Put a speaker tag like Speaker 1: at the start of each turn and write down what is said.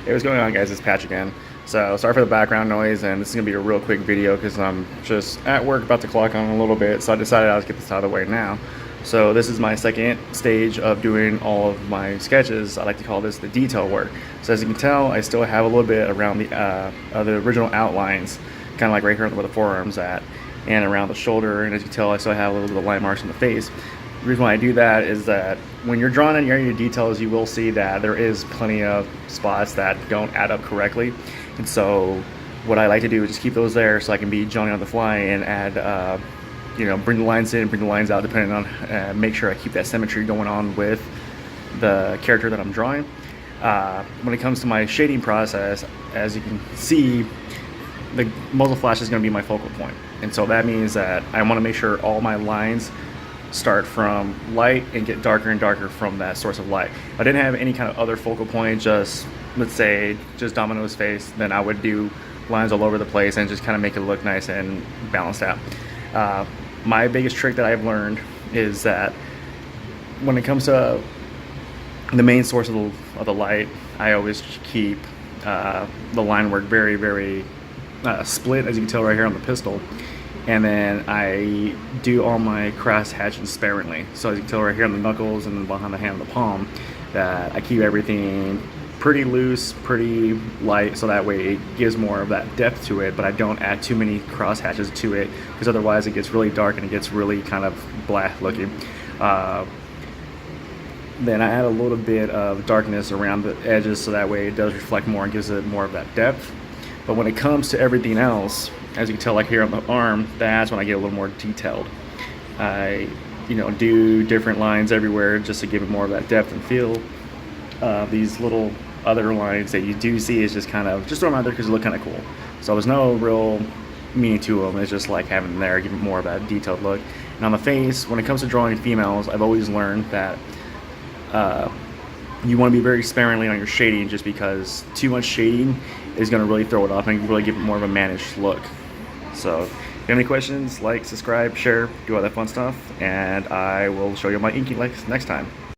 Speaker 1: Hey, what's going on, guys? It's Patch again. So sorry for the background noise, and this is gonna be a real quick video because I'm just at work, about to clock on a little bit, so I decided I'd get this out of the way now. So this is my second stage of doing all of my sketches. I like to call this the detail work. So as you can tell, I still have a little bit around the original outlines, kind of like right here where the forearm's at, and around the shoulder, and as you can tell, I still have a little bit of line marks on the face. The reason why I do that is that when you're drawing in your details, you will see that there is plenty of spots that don't add up correctly. And so what I like to do is just keep those there so I can be drawing on the fly and add, bring the lines in, bring the lines out, depending on, make sure I keep that symmetry going on with the character that I'm drawing. When it comes to my shading process, as you can see, the muzzle flash is going to be my focal point. And so that means that I want to make sure all my lines start from light and get darker and darker from that source of light. If I didn't have any kind of other focal point, just let's say just Domino's face, then I would do lines all over the place and just kind of make it look nice and balanced out. My biggest trick that I've learned is that when it comes to the main source of the light, I always keep the line work very, very split, as you can tell right here on the pistol. And then I do all my cross hatching sparingly. So as you can tell right here on the knuckles and then behind the hand and the palm, that I keep everything pretty loose, pretty light, so that way it gives more of that depth to it, but I don't add too many cross hatches to it, because otherwise it gets really dark and it gets really kind of black looking. Then I add a little bit of darkness around the edges, so that way it does reflect more and gives it more of that depth. But when it comes to everything else, as you can tell, like here on the arm, that's when I get a little more detailed. I, do different lines everywhere just to give it more of that depth and feel. These little other lines that you do see is just kind of, just throw them out there because they look kind of cool. So there's no real meaning to them. It's just like having them there, give it more of that detailed look. And on the face, when it comes to drawing females, I've always learned that you want to be very sparingly on your shading, just because too much shading is going to really throw it off and really give it more of a mannish look. So if you have any questions, like, subscribe, share, do all that fun stuff, and I will show you my inking next time.